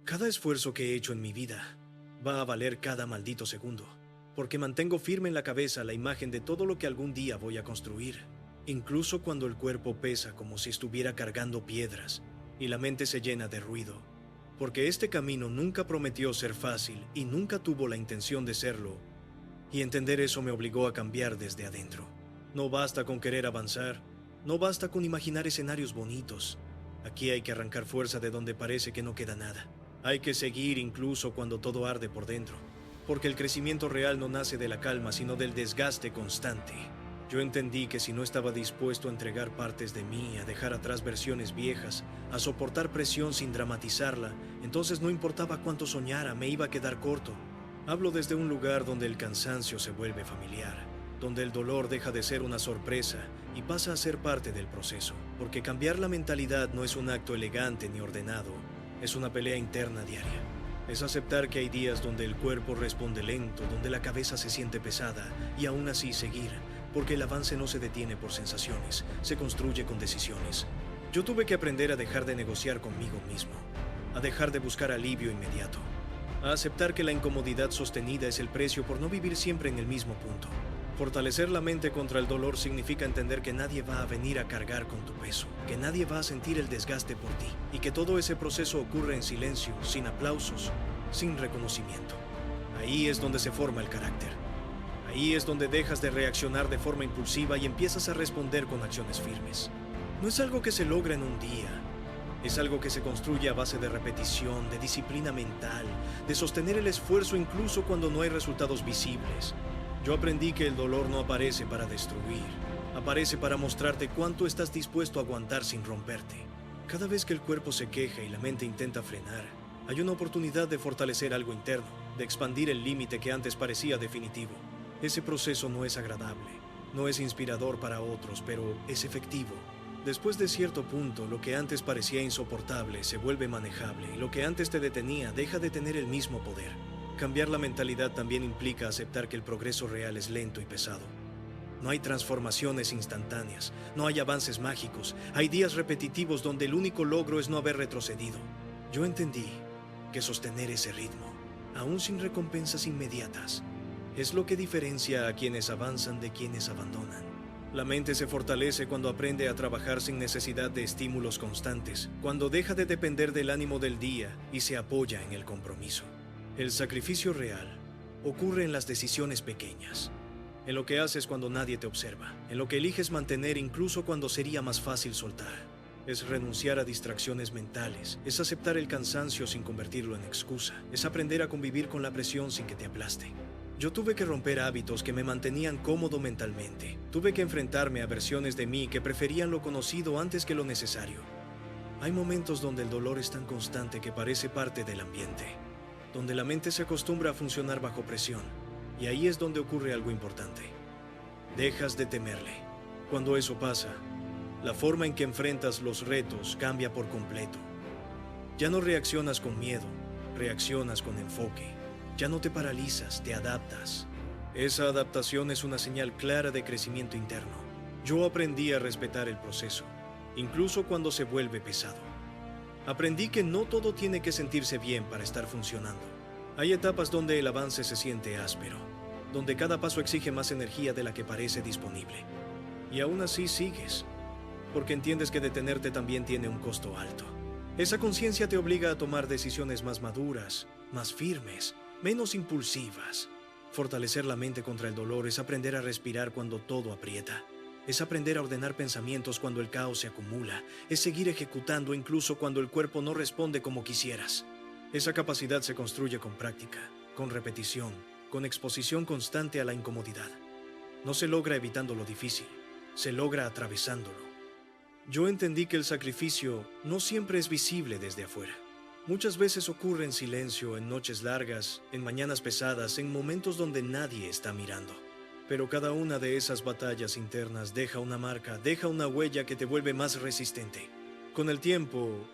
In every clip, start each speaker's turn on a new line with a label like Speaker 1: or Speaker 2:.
Speaker 1: Cada esfuerzo que he hecho en mi vida va a valer cada maldito segundo, porque mantengo firme en la cabeza la imagen de todo lo que algún día voy a construir, incluso cuando el cuerpo pesa como si estuviera cargando piedras y la mente se llena de ruido, porque este camino nunca prometió ser fácil y nunca tuvo la intención de serlo, y entender eso me obligó a cambiar desde adentro. No basta con querer avanzar, no basta con imaginar escenarios bonitos. Aquí hay que arrancar fuerza de donde parece que no queda nada. Hay que seguir incluso cuando todo arde por dentro, porque el crecimiento real no nace de la calma, sino del desgaste constante. Yo entendí que si no estaba dispuesto a entregar partes de mí, a dejar atrás versiones viejas, a soportar presión sin dramatizarla, entonces no importaba cuánto soñara, me iba a quedar corto. Hablo desde un lugar donde el cansancio se vuelve familiar, donde el dolor deja de ser una sorpresa y pasa a ser parte del proceso, porque cambiar la mentalidad no es un acto elegante ni ordenado, es una pelea interna diaria. Es aceptar que hay días donde el cuerpo responde lento, donde la cabeza se siente pesada y aún así seguir, porque el avance no se detiene por sensaciones, se construye con decisiones. Yo tuve que aprender a dejar de negociar conmigo mismo, a dejar de buscar alivio inmediato, a aceptar que la incomodidad sostenida es el precio por no vivir siempre en el mismo punto. Fortalecer la mente contra el dolor significa entender que nadie va a venir a cargar con tu peso, que nadie va a sentir el desgaste por ti y que todo ese proceso ocurre en silencio, sin aplausos, sin reconocimiento. Ahí es donde se forma el carácter. Ahí es donde dejas de reaccionar de forma impulsiva y empiezas a responder con acciones firmes. No es algo que se logra en un día. Es algo que se construye a base de repetición, de disciplina mental, de sostener el esfuerzo incluso cuando no hay resultados visibles. Yo aprendí que el dolor no aparece para destruir, aparece para mostrarte cuánto estás dispuesto a aguantar sin romperte. Cada vez que el cuerpo se queja y la mente intenta frenar, hay una oportunidad de fortalecer algo interno, de expandir el límite que antes parecía definitivo. Ese proceso no es agradable, no es inspirador para otros, pero es efectivo. Después de cierto punto, lo que antes parecía insoportable se vuelve manejable y lo que antes te detenía deja de tener el mismo poder. Cambiar la mentalidad también implica aceptar que el progreso real es lento y pesado. No hay transformaciones instantáneas, no hay avances mágicos, hay días repetitivos donde el único logro es no haber retrocedido. Yo entendí que sostener ese ritmo, aún sin recompensas inmediatas, es lo que diferencia a quienes avanzan de quienes abandonan. La mente se fortalece cuando aprende a trabajar sin necesidad de estímulos constantes, cuando deja de depender del ánimo del día y se apoya en el compromiso. El sacrificio real ocurre en las decisiones pequeñas, en lo que haces cuando nadie te observa, en lo que eliges mantener incluso cuando sería más fácil soltar. Es renunciar a distracciones mentales, es aceptar el cansancio sin convertirlo en excusa, es aprender a convivir con la presión sin que te aplaste. Yo tuve que romper hábitos que me mantenían cómodo mentalmente, tuve que enfrentarme a versiones de mí que preferían lo conocido antes que lo necesario. Hay momentos donde el dolor es tan constante que parece parte del ambiente, donde la mente se acostumbra a funcionar bajo presión, y ahí es donde ocurre algo importante. Dejas de temerle. Cuando eso pasa, la forma en que enfrentas los retos cambia por completo. Ya no reaccionas con miedo, reaccionas con enfoque. Ya no te paralizas, te adaptas. Esa adaptación es una señal clara de crecimiento interno. Yo aprendí a respetar el proceso, incluso cuando se vuelve pesado. Aprendí que no todo tiene que sentirse bien para estar funcionando. Hay etapas donde el avance se siente áspero, donde cada paso exige más energía de la que parece disponible. Y aún así sigues, porque entiendes que detenerte también tiene un costo alto. Esa conciencia te obliga a tomar decisiones más maduras, más firmes, menos impulsivas. Fortalecer la mente contra el dolor es aprender a respirar cuando todo aprieta. Es aprender a ordenar pensamientos cuando el caos se acumula. Es seguir ejecutando incluso cuando el cuerpo no responde como quisieras. Esa capacidad se construye con práctica, con repetición, con exposición constante a la incomodidad. No se logra evitando lo difícil, se logra atravesándolo. Yo entendí que el sacrificio no siempre es visible desde afuera. Muchas veces ocurre en silencio, en noches largas, en mañanas pesadas, en momentos donde nadie está mirando. Pero cada una de esas batallas internas deja una marca, deja una huella que te vuelve más resistente. Con el tiempo,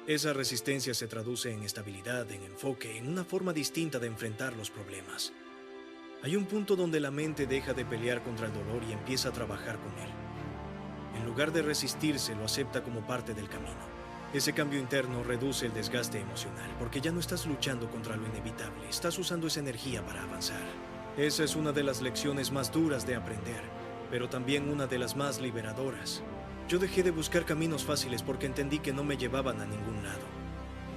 Speaker 1: esa resistencia se traduce en estabilidad, en enfoque, en una forma distinta de enfrentar los problemas. Hay un punto donde la mente deja de pelear contra el dolor y empieza a trabajar con él. En lugar de resistirse, lo acepta como parte del camino. Ese cambio interno reduce el desgaste emocional, porque ya no estás luchando contra lo inevitable, estás usando esa energía para avanzar. Esa es una de las lecciones más duras de aprender, pero también una de las más liberadoras. Yo dejé de buscar caminos fáciles porque entendí que no me llevaban a ningún lado.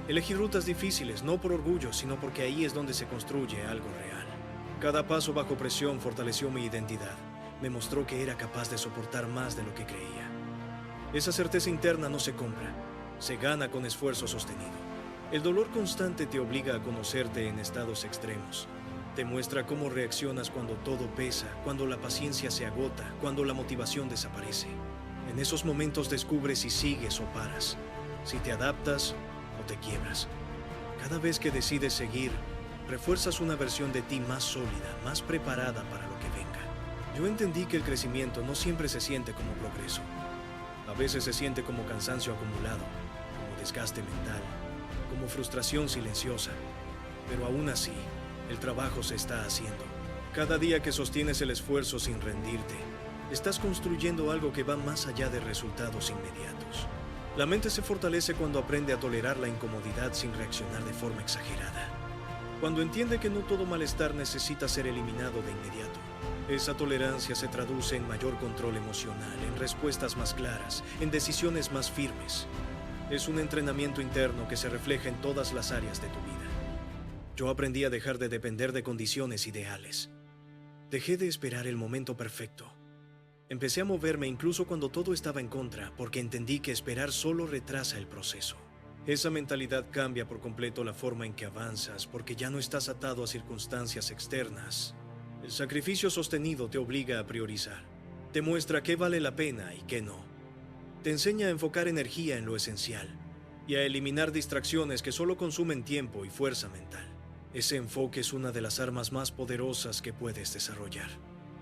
Speaker 1: Elegí rutas difíciles, no por orgullo, sino porque ahí es donde se construye algo real. Cada paso bajo presión fortaleció mi identidad. Me mostró que era capaz de soportar más de lo que creía. Esa certeza interna no se compra, se gana con esfuerzo sostenido. El dolor constante te obliga a conocerte en estados extremos. Te muestra cómo reaccionas cuando todo pesa, cuando la paciencia se agota, cuando la motivación desaparece. En esos momentos descubres si sigues o paras, si te adaptas o te quiebras. Cada vez que decides seguir, refuerzas una versión de ti más sólida, más preparada para lo que venga. Yo entendí que el crecimiento no siempre se siente como progreso. A veces se siente como cansancio acumulado, como desgaste mental, como frustración silenciosa. Pero aún así, el trabajo se está haciendo. Cada día que sostienes el esfuerzo sin rendirte, estás construyendo algo que va más allá de resultados inmediatos. La mente se fortalece cuando aprende a tolerar la incomodidad sin reaccionar de forma exagerada. Cuando entiende que no todo malestar necesita ser eliminado de inmediato. Esa tolerancia se traduce en mayor control emocional, en respuestas más claras, en decisiones más firmes. Es un entrenamiento interno que se refleja en todas las áreas de tu vida. Yo aprendí a dejar de depender de condiciones ideales. Dejé de esperar el momento perfecto. Empecé a moverme incluso cuando todo estaba en contra, porque entendí que esperar solo retrasa el proceso. Esa mentalidad cambia por completo la forma en que avanzas, porque ya no estás atado a circunstancias externas. El sacrificio sostenido te obliga a priorizar. Te muestra qué vale la pena y qué no. Te enseña a enfocar energía en lo esencial y a eliminar distracciones que solo consumen tiempo y fuerza mental. Ese enfoque es una de las armas más poderosas que puedes desarrollar.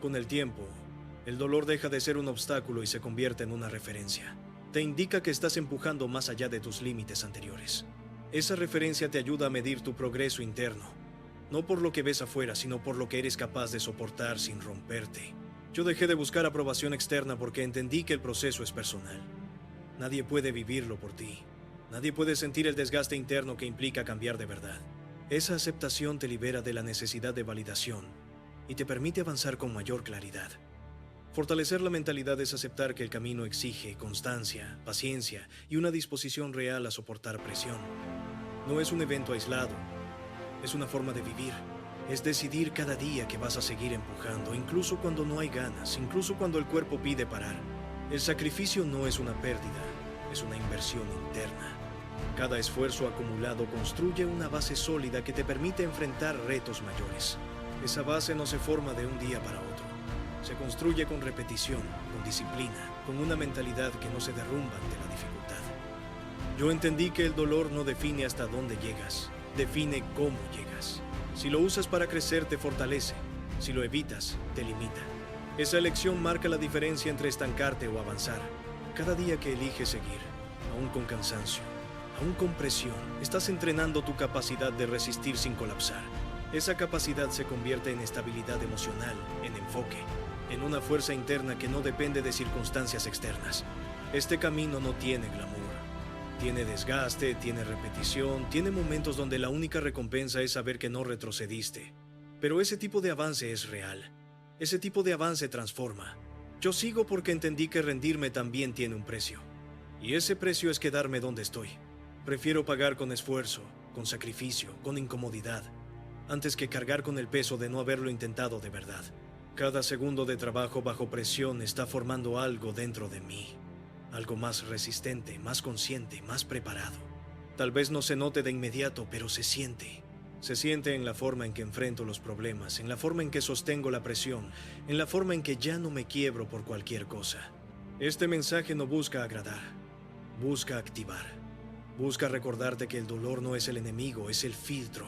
Speaker 1: Con el tiempo, el dolor deja de ser un obstáculo y se convierte en una referencia. Te indica que estás empujando más allá de tus límites anteriores. Esa referencia te ayuda a medir tu progreso interno, no por lo que ves afuera, sino por lo que eres capaz de soportar sin romperte. Yo dejé de buscar aprobación externa porque entendí que el proceso es personal. Nadie puede vivirlo por ti. Nadie puede sentir el desgaste interno que implica cambiar de verdad. Esa aceptación te libera de la necesidad de validación y te permite avanzar con mayor claridad. Fortalecer la mentalidad es aceptar que el camino exige constancia, paciencia y una disposición real a soportar presión. No es un evento aislado, es una forma de vivir. Es decidir cada día que vas a seguir empujando, incluso cuando no hay ganas, incluso cuando el cuerpo pide parar. El sacrificio no es una pérdida, es una inversión interna. Cada esfuerzo acumulado construye una base sólida que te permite enfrentar retos mayores. Esa base no se forma de un día para otro. Se construye con repetición, con disciplina, con una mentalidad que no se derrumba ante la dificultad. Yo entendí que el dolor no define hasta dónde llegas, define cómo llegas. Si lo usas para crecer, te fortalece. Si lo evitas, te limita. Esa elección marca la diferencia entre estancarte o avanzar. Cada día que eliges seguir, aún con cansancio, aún con presión, estás entrenando tu capacidad de resistir sin colapsar. Esa capacidad se convierte en estabilidad emocional, en enfoque, en una fuerza interna que no depende de circunstancias externas. Este camino no tiene glamour. Tiene desgaste, tiene repetición, tiene momentos donde la única recompensa es saber que no retrocediste. Pero ese tipo de avance es real. Ese tipo de avance transforma. Yo sigo porque entendí que rendirme también tiene un precio. Y ese precio es quedarme donde estoy. Prefiero pagar con esfuerzo, con sacrificio, con incomodidad, antes que cargar con el peso de no haberlo intentado de verdad. Cada segundo de trabajo bajo presión está formando algo dentro de mí. Algo más resistente, más consciente, más preparado. Tal vez no se note de inmediato, pero se siente. Se siente en la forma en que enfrento los problemas, en la forma en que sostengo la presión, en la forma en que ya no me quiebro por cualquier cosa. Este mensaje no busca agradar, busca activar. Busca recordarte que el dolor no es el enemigo, es el filtro.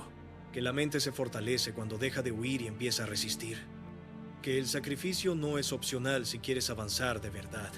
Speaker 1: Que la mente se fortalece cuando deja de huir y empieza a resistir. Que el sacrificio no es opcional si quieres avanzar de verdad.